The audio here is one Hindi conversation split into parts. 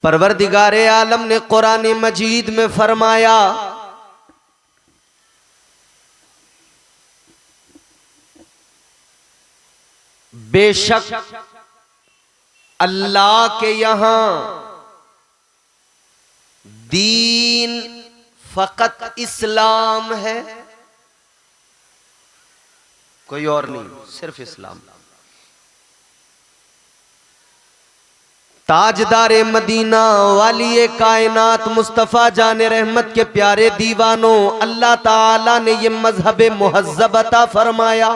परवरदिगारे आलम ने कुरान मजीद में फरमाया, बेशक अल्लाह के यहां दीन फकत इस्लाम है, कोई और नहीं, सिर्फ इस्लाम। ताजदारे मदीना वाली कायनात मुस्तफ़ा जाने रहमत के प्यारे दीवानों, अल्लाह ताला ने ये मजहब मुहज्जब अता फरमाया।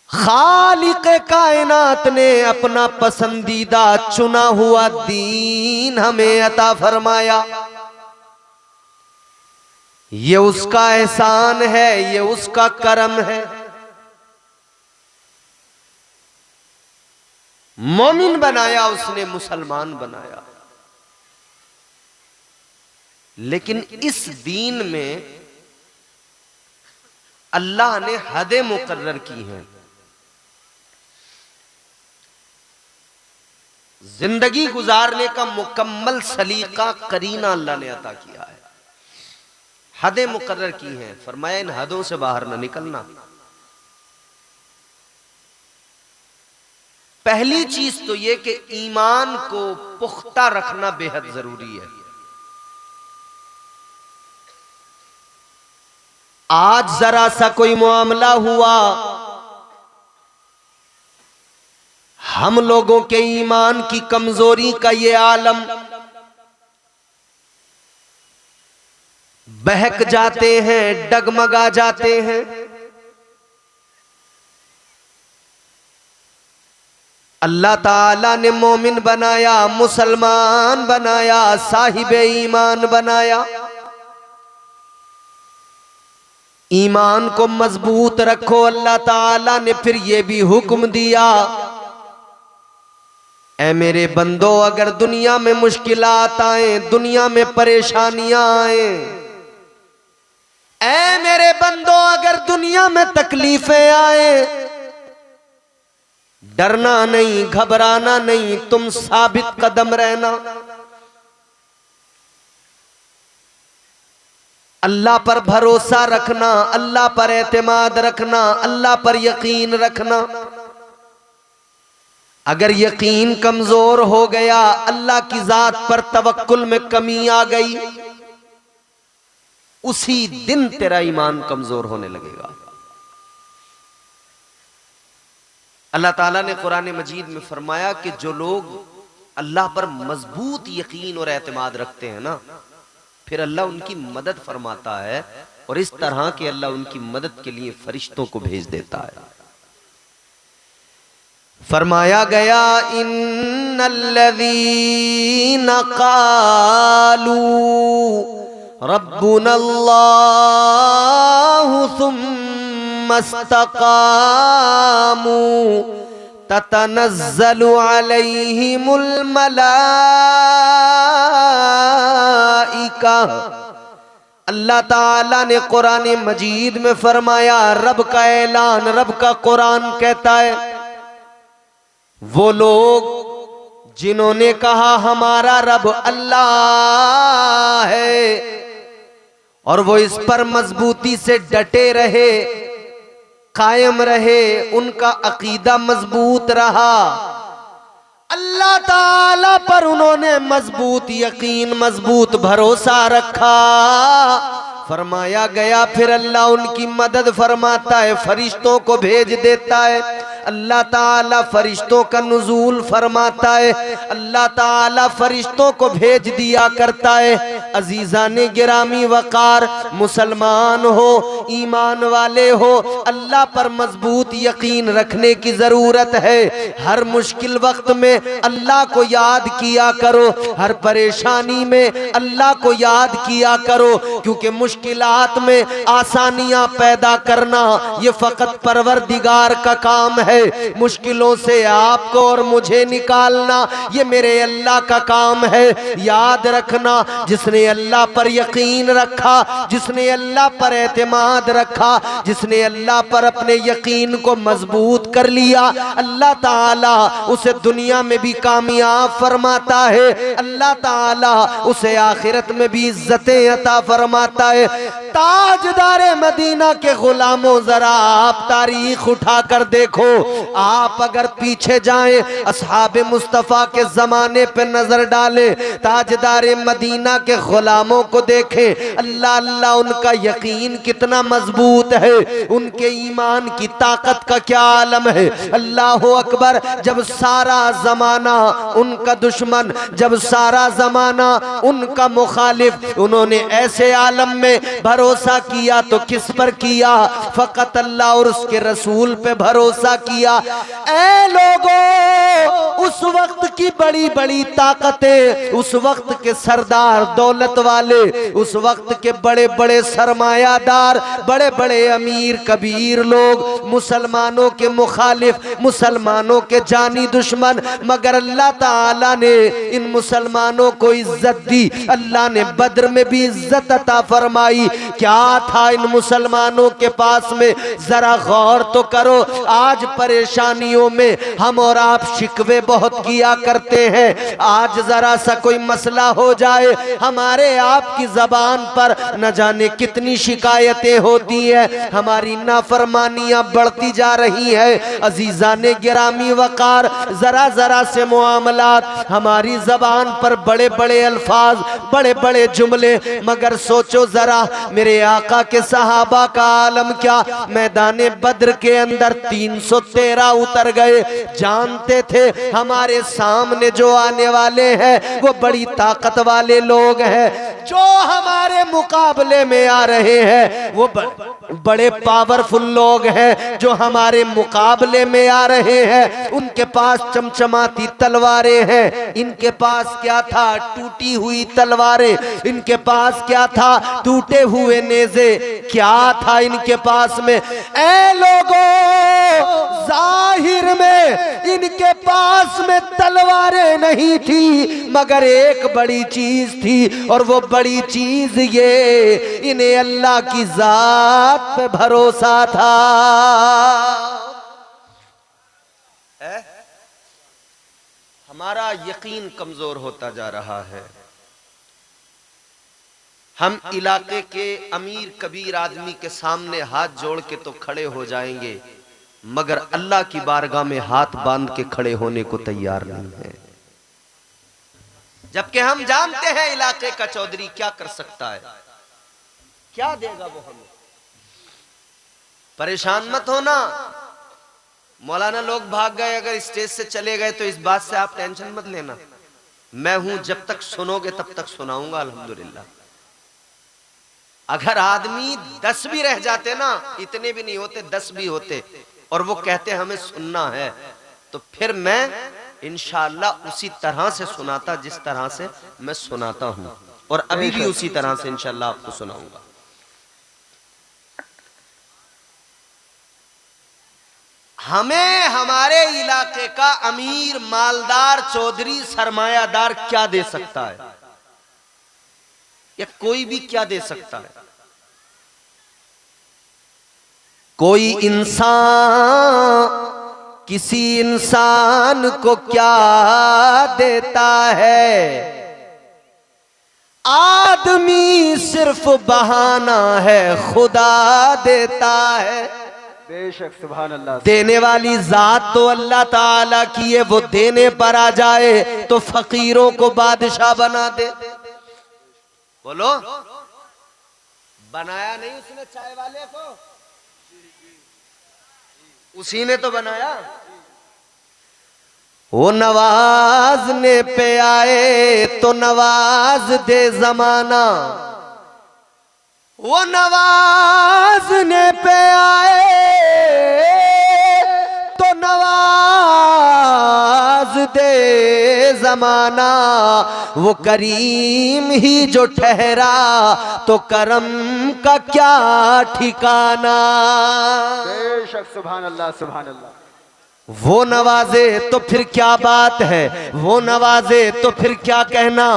खालिक कायनात ने अपना पसंदीदा चुना हुआ दीन हमें अता फरमाया। ये उसका एहसान है, ये उसका करम है। मोमिन बनाया उसने, मुसलमान बनाया। लेकिन इस दीन में अल्लाह ने हदें मुकर्रर की हैं। जिंदगी गुजारने का मुकम्मल सलीका करीना अल्लाह ने अता किया है। हदें मुकर्रर की हैं, फरमाया इन हदों से बाहर न निकलना। पहली चीज तो यह कि ईमान को पुख्ता रखना बेहद जरूरी है। आज जरा सा कोई मामला हुआ, हम लोगों के ईमान की कमजोरी का ये आलम, बहक जाते हैं, डगमगा जाते हैं। अल्लाह ताला ने मोमिन बनाया, मुसलमान बनाया, साहिबे ईमान बनाया। ईमान को मजबूत रखो। अल्लाह ताला ने फिर यह भी हुक्म दिया, ऐ मेरे बंदो, अगर दुनिया में मुश्किलात आए, दुनिया में परेशानियां आए, ऐ मेरे बंदो, अगर दुनिया में तकलीफें आए, डरना नहीं, घबराना नहीं, तुम साबित कदम रहना। अल्लाह पर भरोसा रखना, अल्लाह पर एतमाद रखना, अल्लाह पर यकीन रखना। अगर यकीन कमजोर हो गया, अल्लाह की जात पर तवक्कुल में कमी आ गई, उसी दिन तेरा ईमान कमजोर होने लगेगा। अल्लाह ताला ने कुरान मजीद में फरमाया कि जो लोग अल्लाह पर मजबूत यकीन और एतमाद रखते हैं ना, फिर अल्लाह उनकी मदद फरमाता है, और इस तरह के अल्लाह उनकी मदद के लिए फरिश्तों को भेज देता है। फरमाया गया, इन्नल्लज़ीना क़ालू रब्बुनल्लाहु सुम्मा इस्तक़ामू ततनज़्ज़लु अलैहिमुल मलाइका। अल्लाह ताला ने कुरान मजीद में फरमाया, रब का ऐलान, रब का कुरान कहता है, वो लोग जिन्होंने कहा हमारा रब अल्लाह है, और वो इस पर मजबूती से डटे रहे, कायम रहे, उनका अकीदा मजबूत रहा, अल्लाह ताला पर उन्होंने मजबूत यकीन, मजबूत भरोसा रखा। फरमाया गया फिर अल्लाह उनकी मदद फरमाता है, फरिश्तों को भेज देता है। अल्लाह ताला फरिश्तों का नुज़ूल फरमाता है, अल्लाह ताला फरिश्तों को भेज दिया करता है। अजीज़ाने गिरामी वक़ार, मुसलमान हो, ईमान वाले हो, अल्लाह पर मजबूत यकीन रखने की ज़रूरत है। हर मुश्किल वक्त में अल्लाह को याद किया करो, हर परेशानी में अल्लाह को याद किया करो, क्योंकि मुश्किलात में आसानियां पैदा करना ये फ़कत परवरदिगार का काम है। मुश्किलों से आपको और मुझे निकालना ये मेरे अल्लाह का काम है। याद रखना, जिसने अल्लाह पर यकीन रखा, जिसने अल्लाह पर एतमाद रखा, जिसने अल्लाह पर अपने यकीन को मजबूत कर लिया, अल्लाह ताला उसे दुनिया में भी कामयाब फरमाता है, अल्लाह ताला उसे आखिरत में भी इज्जतें अता फरमाता है। ताजदारे मदीना के गुलामों, जरा आप तारीख उठा कर देखो। आप अगर पीछे जाएं, असहाबे मुस्तफा के जमाने पे नजर डालें, ताजदारे मदीना के गुलामों को देखें, अल्लाह अल्लाह उनका यकीन कितना मजबूत है, उनके ईमान की ताकत का क्या आलम है। अल्लाह अकबर। जब सारा जमाना उनका दुश्मन, जब सारा जमाना उनका मुखालिफ, उन्होंने ऐसे आलम में भरोसा किया तो किस पर किया? फकत अल्लाह और उसके रसूल पे भरोसा किया। ऐ लोगों, उस वक्त की बड़ी बड़ी ताकतें, उस वक्त के सरदार दौलत वाले, उस वक्त के बड़े बड़े सरमायादार, बड़े बड़े अमीर कबीर लोग मुसलमानों के मुखालिफ, मुसलमानों के जानी दुश्मन, मगर अल्लाह ताला ने इन मुसलमानों को इज्जत दी। अल्लाह ने बद्र में भी इज्जत अता फरमाई। क्या था इन मुसलमानों के पास में? जरा गौर तो करो। आज परेशानियों में हम और आप शिकवे बहुत किया करते हैं। आज जरा सा कोई मसला हो जाए, हमारे आपकी जबान पर न जाने कितनी शिकायतें होती हैं, हमारी नाफरमानियां बढ़ती जा रही है। अजीजाने गिरामी वकार, जरा जरा से मुआमलात, हमारी जबान पर बड़े बड़े अल्फाज, बड़े बड़े जुमले, मगर सोचो जरा मेरे आका के सहाबा का आलम क्या। मैदाने बद्र के अंदर 313 उतर गए, जानते थे हमारे सामने जो आने वाले हैं वो बड़ी ताकत वाले लोग हैं, जो हमारे मुकाबले में आ रहे हैं वो बड़े पावरफुल लोग हैं, जो हमारे मुकाबले में आ रहे हैं उनके पास चमचमाती तलवारें हैं। इनके पास क्या था? टूटी हुई तलवारें। इनके पास क्या था? टूटे हुए नेज़े। क्या था इनके पास में? ऐ लोगों, जाहिर में इनके पास में तलवारें नहीं थी, मगर एक बड़ी चीज थी, और वो बड़ी चीज ये, इन्हें अल्लाह की जात पे भरोसा था। हमारा यकीन कमजोर होता जा रहा है। हम इलाके के अमीर कबीर आदमी के सामने हाथ जोड़ के तो खड़े हो जाएंगे, मगर अल्लाह की बारगाह में हाथ बांध के खड़े होने को तैयार नहीं है। जबकि हम जानते हैं इलाके का चौधरी क्या कर सकता है, क्या देगा वो हमें। परेशान मत होना। मौलाना लोग भाग गए, अगर स्टेज से चले गए तो इस बात से आप टेंशन मत लेना। मैं हूं, जब तक सुनोगे तब तक सुनाऊंगा अल्हम्दुलिल्लाह। अगर आदमी 10 भी रह जाते ना, इतने भी नहीं होते, 10 भी होते, और वो कहते हमें सुनना है, तो फिर मैं इंशाअल्लाह उसी तरह से सुनाता जिस तरह से मैं सुनाता हूं, और अभी भी उसी तरह से इंशाअल्लाह आपको सुनाऊंगा। हमें हमारे इलाके का अमीर, मालदार, चौधरी, सरमायादार क्या दे सकता है, या कोई भी क्या दे सकता है? कोई इंसान किसी इंसान को क्या देता है? आदमी सिर्फ बहाना है, खुदा देता है। बेशक, सुभान अल्लाह। देने वाली जात तो अल्लाह ताला की है, वो देने पर आ जाए तो फकीरों को बादशाह बना दे। बोलो, बनाया नहीं उसने चाय वाले को, उसी ने तो बनाया। वो नवाजने पे आए तो नवाज दे जमाना, वो नवाजने पे आए तो नवाज दे जमाना। वो करीम ही जो ठहरा तो करम का क्या ठिकाना। बेशक, सुभान अल्लाह, सुभान अल्लाह। वो नवाजे तो फिर क्या बात है, वो नवाजे तो फिर क्या कहना,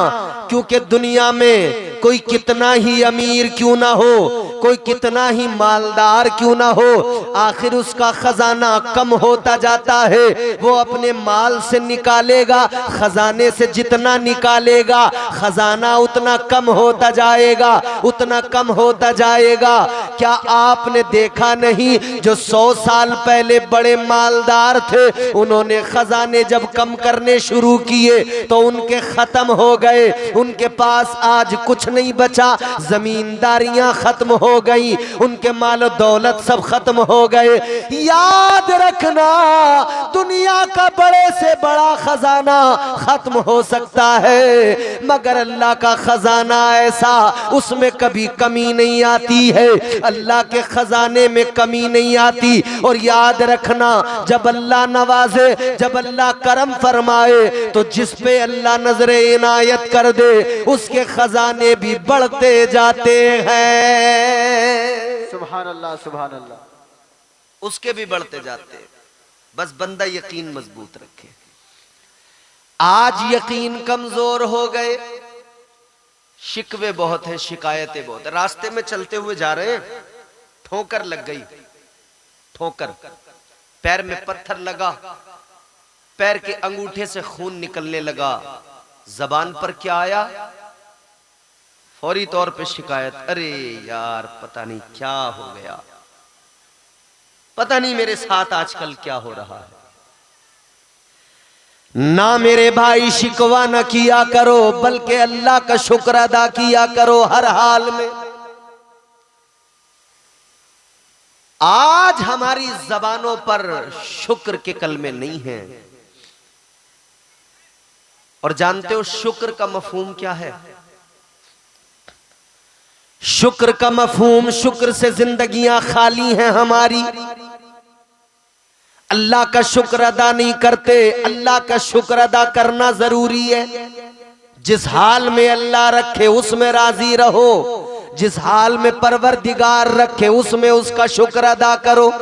क्योंकि दुनिया में कोई कितना ही अमीर क्यों ना हो, कोई कितना ही मालदार क्यों ना हो, आखिर उसका खजाना कम होता जाता है। वो अपने माल से निकालेगा, खजाने से जितना निकालेगा खजाना उतना कम होता जाएगा, उतना कम होता जाएगा। क्या आपने देखा नहीं, जो 100 साल पहले बड़े मालदार थे, उन्होंने खजाने जब कम करने शुरू किए तो उनके खत्म हो गए, उनके पास आज कुछ नहीं बचा, जमींदारियां खत्म हो गई, उनके माल दौलत सब खत्म हो गए। याद रखना, दुनिया का बड़े से बड़ा खजाना खत्म हो सकता है, मगर अल्लाह का खजाना ऐसा, उसमें कभी कमी नहीं आती है, अल्लाह के खजाने में कमी नहीं आती। और याद रखना, जब अल्लाह नवाजे, जब अल्लाह करम फरमाए, तो जिस पे अल्लाह नजर इनायत कर दे उसके खजाने भी बढ़ते जाते हैं। सुभान अल्लाह, सुभान अल्लाह। उसके भी बढ़ते जाते हैं, बस बंदा यकीन मजबूत रखे। आज यकीन कमजोर हो गए, शिकवे बहुत है, शिकायतें बहुत है। रास्ते में चलते हुए जा रहे हैं, ठोकर लग गई, ठोकर, पैर में पत्थर लगा, पैर के अंगूठे से खून निकलने लगा, जबान पर क्या आया, फौरी तौर पे शिकायत, अरे यार पता नहीं क्या हो गया, पता नहीं मेरे साथ आजकल क्या हो रहा है। ना मेरे भाई शिकवा न किया करो, बल्कि अल्लाह का शुक्र अदा किया करो हर हाल में। आज हमारी जबानों पर शुक्र के कलमे नहीं हैं। और जानते हो शुक्र का मफहूम क्या है? शुक्र का मफहूम, शुक्र से जिंदगियां खाली हैं हमारी, अल्लाह का शुक्र अदा नहीं करते। अल्लाह का शुक्र अदा करना जरूरी है। जिस हाल में अल्लाह रखे उसमें राजी रहो, जिस हाल में परवरदिगार रखे उसमें उसका शुक्र अदा करो।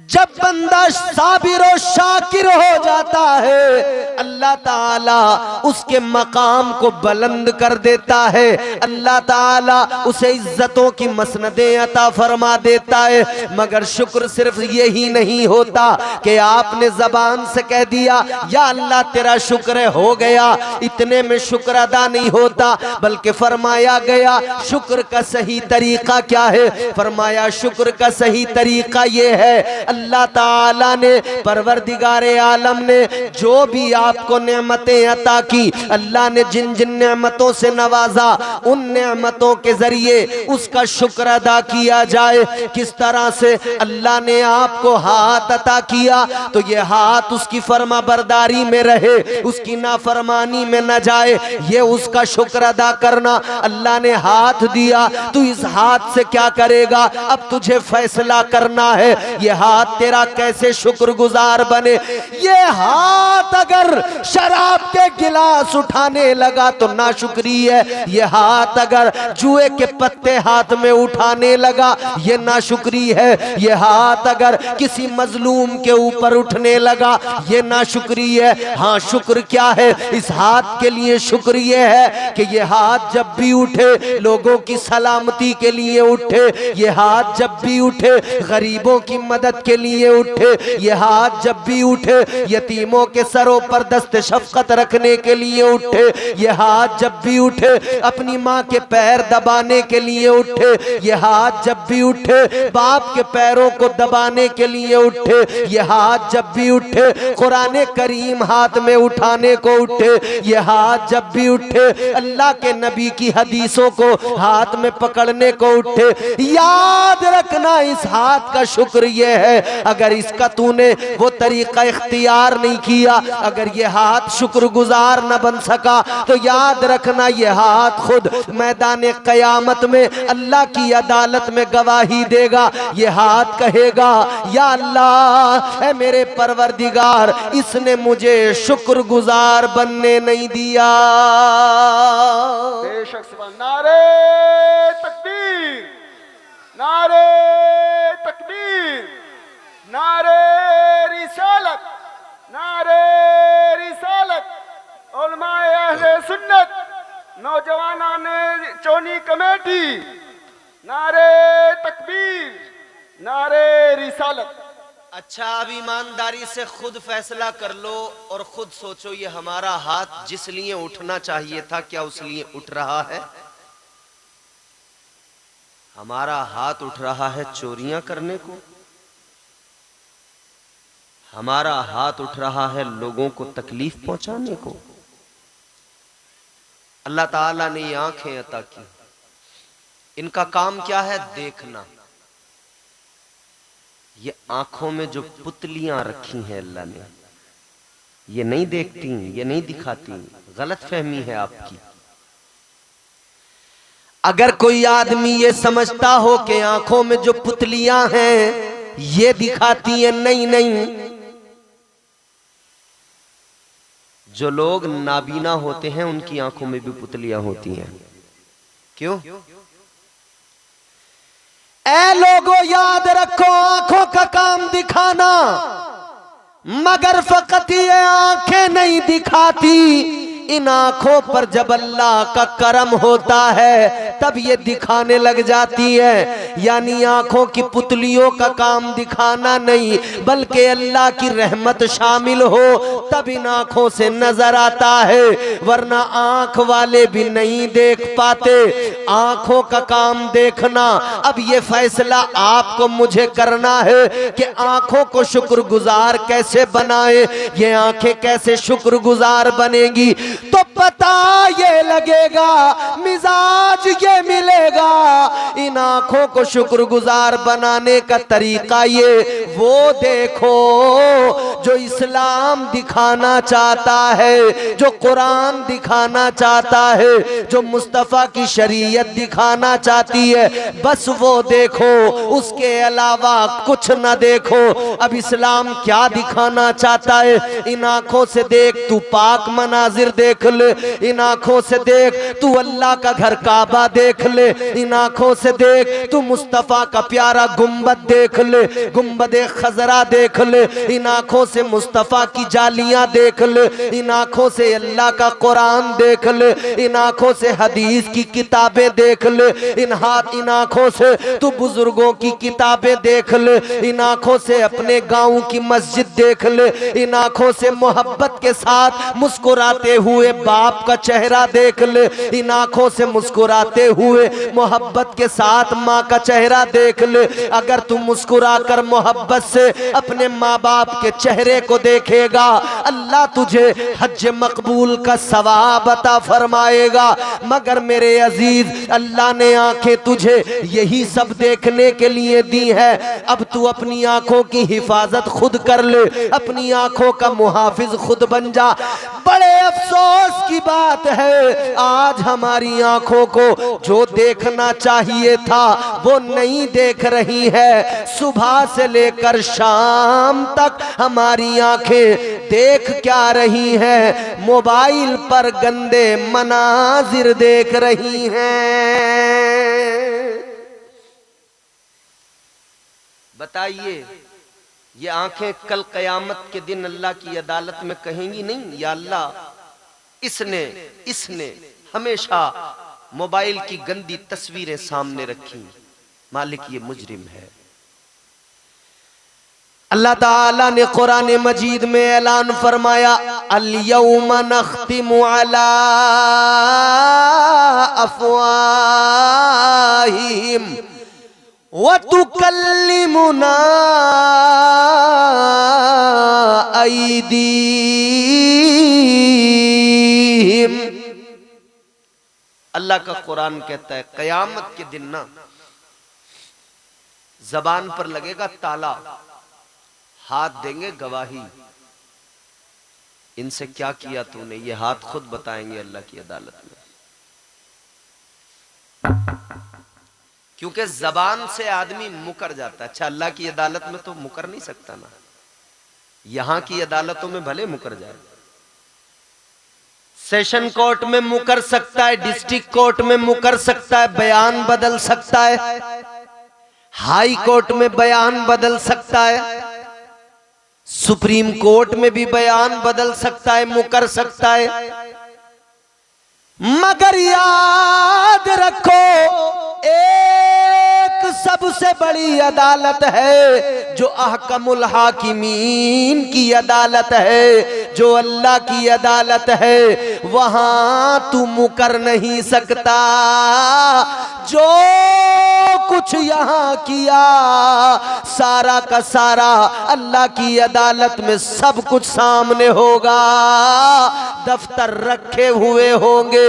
जब बंदा साबिर और शाकिर हो जाता है, अल्लाह ताला उसके मकाम को बुलंद कर देता है, अल्लाह ताला उसे इज्जतों की मसनदें अता फरमा देता है। मगर शुक्र सिर्फ यही नहीं होता कि आपने जबान से कह दिया या अल्लाह तेरा शुक्र हो गया, इतने में शुक्र अदा नहीं होता, बल्कि फरमाया गया शुक्र का सही तरीका क्या है। फरमाया शुक्र का सही तरीका ये है, अल्लाह ताला ने, परवरदिगारे आलम ने जो भी आपको नेमतें अता की, अल्लाह ने जिन जिन नेमतों से नवाजा, उन नेमतों के जरिए उसका शुक्र अदा किया जाए। किस तरह से? अल्लाह ने आपको हाथ अता किया तो ये हाथ उसकी फर्मा बरदारी में रहे, उसकी नाफरमानी में न जाए, ये उसका शुक्र अदा करना। अल्लाह ने हाथ दिया, तू इस हाथ से क्या करेगा, अब तुझे फैसला करना है। ये हाथ तेरा कैसे शुक्रगुजार बने। ये हाथ अगर शराब के गिलास उठाने लगा तो नाशुक्री है, ये हाथ अगर जुए के पत्ते हाथ में उठाने लगा ये नाशुक्री है, ये हाथ अगर किसी मजलूम के ऊपर उठने लगा ये नाशुक्री है। हाँ, शुक्र क्या है? इस हाथ के लिए शुक्र ये है कि ये हाथ जब भी उठे लोगों की सलामती के लिए उठे, ये हाथ जब भी उठे गरीबों की मदद के लिए उठे, ये हाथ जब भी उठे यतीमों के सरों पर दस्ते शफकत रखने के लिए उठे, ये हाथ जब भी उठे अपनी माँ के पैर दबाने के लिए उठे, ये हाथ जब भी उठे बाप के पैरों को दबाने के लिए उठे, ये हाथ जब भी उठे कुरान करीम हाथ में उठाने को उठे, ये हाथ जब भी उठे अल्लाह के नबी की हदीसों को हाथ में पकड़ने को उठे। याद रखना, इस हाथ का शुक्र ये है, अगर इसका तूने वो तरीका इख्तियार नहीं किया, अगर ये हाथ शुक्रगुजार न बन सका तो याद रखना ये हाथ खुद मैदान कयामत में अल्लाह की अदालत में गवाही देगा। ये हाथ कहेगा या अल्लाह, ऐ मेरे परवरदिगार, इसने मुझे शुक्रगुजार बनने नहीं दिया। बेशक सुभान। नारे तकबीर, नारे तकबीर, नारे रिसालत, नारे रिसालत, उलमाए अहले सुन्नत, नौजवाना ने चोनी कमेटी, नारे तकबीर, नारे रिसालत। अच्छा, अब ईमानदारी से खुद फैसला कर लो और खुद सोचो, ये हमारा हाथ जिस लिए उठना चाहिए था, क्या उस लिए उठ रहा है? हमारा हाथ उठ रहा है चोरियां करने को, हमारा हाथ उठ रहा है लोगों को तकलीफ पहुंचाने को। अल्लाह ताला ने ये आंखें अता की, इनका काम क्या है? देखना। ये आंखों में जो पुतलियां रखी हैं अल्लाह ने, ये नहीं देखती, ये नहीं दिखाती, गलत फहमी है आपकी। अगर कोई आदमी ये समझता हो कि आंखों में जो पुतलियां हैं ये दिखाती हैं, नहीं नहीं, जो लोग नाबीना होते हैं उनकी आंखों में भी पुतलियां होती हैं। क्यों? ऐ लोगों, याद रखो, आंखों का काम दिखाना, मगर फकत ये आंखें नहीं दिखाती। इन आंखों पर जब अल्लाह का करम होता है तब ये दिखाने लग जाती है। यानी आंखों की पुतलियों का काम दिखाना नहीं, बल्कि अल्लाह की रहमत शामिल हो तब इन आंखों से नजर आता है, वरना आंख वाले भी नहीं देख पाते। आंखों का काम देखना। अब ये फैसला आपको मुझे करना है कि आंखों को शुक्रगुजार कैसे बनाए, ये आंखें कैसे शुक्रगुजार बनेगी। तो पता ये लगेगा, मिजाज ये मिलेगा। इन आंखों को शुक्रगुजार बनाने का तरीका ये वो देखो जो इस्लाम दिखाना चाहता है, जो कुरान दिखाना चाहता है, जो मुस्तफा की शरीयत दिखाना चाहती है, बस वो देखो, उसके अलावा कुछ ना देखो। अब इस्लाम क्या दिखाना चाहता है? इन आंखों से देख, तू पाक मनाजिर देख ले। इन आंखों से देख, तू अल्लाह का घर काबा देख ले। इन आंखों से देख, तू मुस्तफा का प्यारा गुंबद देख ले, गुंबदे खजरा देख ले। इन आंखों से मुस्तफा की जालियां देख ले। इन आंखों से अल्लाह का कुरान देख ले। इन आंखों से हदीस की किताबें देख ले। इन आंखों से तू बुजुर्गों की किताबें देख ले। इन आंखों से अपने गांव की मस्जिद देख ले। इन आंखों से मोहब्बत के साथ मुस्कुराते हुए बाप का चेहरा देख ले। इन आंखों से मुस्कुराते हुए मोहब्बत के साथ माँ का चेहरा देख ले। अगर तू मुस्कुरा कर मोहब्बत से अपने माँ बाप के चेहरे को देखेगा, अल्लाह तुझे हज मकबूल का सवाब अता फरमाएगा। मगर मेरे अजीज, अल्लाह ने आंखें तुझे यही सब देखने के लिए दी है। अब तू अपनी आंखों की हिफाजत खुद कर ले, अपनी आंखों का मुहाफिज खुद बन जा। बड़े अफसोस की बात है, आज हमारी आंखों को जो देखना चाहिए था वो नहीं देख रही है। सुबह से लेकर शाम तक हमारी आंखें देख क्या रही हैं? मोबाइल पर गंदे मनाजिर देख रही हैं। बताइए, ये आंखें कल कयामत के दिन अल्लाह की अदालत में कहेंगी नहीं, या अल्लाह इसने हमेशा मोबाइल की गंदी तस्वीरें सामने रखी, मालिक ये मुजरिम है। अल्लाह ताला ने कुरान मजीद में ऐलान फरमाया, अल यौमा नख्तिमु अला अफ़वाहिहिम व तुकल्लिमुना अयदीहिम। अल्लाह का कुरान कहता है कयामत के दिन ना जबान पर लगेगा ताला, हाथ देंगे गवाही, इनसे क्या किया तूने, ये हाथ खुद बताएंगे अल्लाह की अदालत में। क्योंकि जबान से आदमी मुकर जाता है। अच्छा, अल्लाह की अदालत में तो मुकर नहीं सकता ना, यहां की अदालतों में भले मुकर जाए, सेशन कोर्ट में मुकर सकता है, डिस्ट्रिक्ट कोर्ट में मुकर सकता है, बयान बदल सकता है, हाई कोर्ट में बयान बदल सकता है, सुप्रीम कोर्ट में भी बयान बदल सकता है, मुकर सकता है। मगर याद रखो एक सबसे बड़ी अदालत है जो अहकमुल हाकिमीन की अदालत है, जो अल्लाह की अदालत है। वहां तू मुकर नहीं सकता। जो कुछ यहां किया सारा का सारा अल्लाह की अदालत में सब कुछ सामने होगा, दफ्तर रखे हुए होंगे,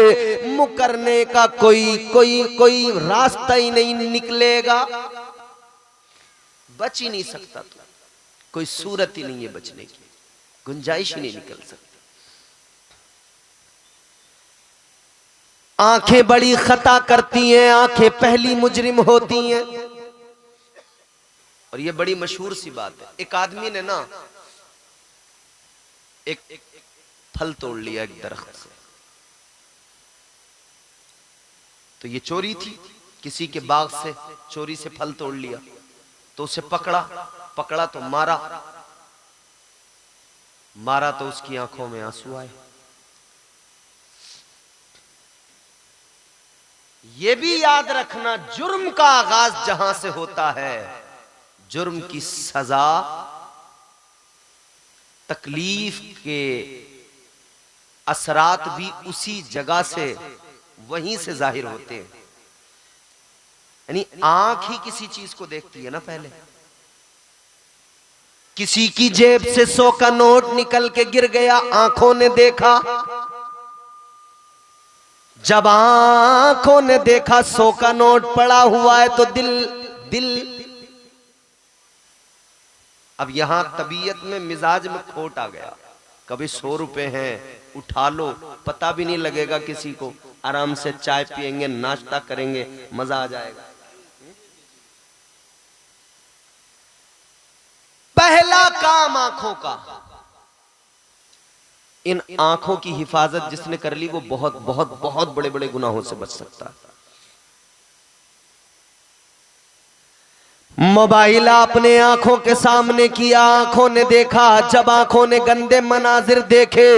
मुकरने का कोई रास्ता ही नहीं निकलेगा, बच ही नहीं सकता। तो कोई सूरत ही नहीं है बचने की, गुंजाइश ही नहीं निकल सकती। आंखें बड़ी खता करती हैं, आंखें पहली मुजरिम होती हैं। और ये बड़ी मशहूर सी बात है। एक आदमी ने ना एक फल तोड़ लिया एक दरख्त से, तो ये चोरी थी, किसी के बाग से चोरी से फल तोड़ लिया, तो उसे पकड़ा तो मारा तो उसकी आंखों में आंसू आए। ये भी याद रखना, जुर्म का आगाज जहां से होता है, जुर्म की सजा तकलीफ के असरात भी उसी जगह से वहीं से जाहिर होते हैं। यानी आंख ही किसी चीज को देखती है ना। पहले किसी की जेब से 100 का नोट निकल के गिर गया, आंखों ने देखा। जब आंखों ने देखा 100 का नोट पड़ा हुआ है तो दिल अब यहां तबीयत में मिजाज में खोट आ गया। कभी 100 रुपए हैं उठा लो, पता भी नहीं लगेगा किसी को, आराम से चाय पिएंगे, नाश्ता करेंगे, मजा आ जाएगा। पहला काम आंखों का, इन आंखों की हिफाजत जिसने कर ली वो बहुत बहुत बहुत बड़े बड़े गुनाहों से बच सकता है। मोबाइल आपने आंखों के सामने किया, आंखों ने देखा। जब आंखों ने गंदे मनाजिर देखे,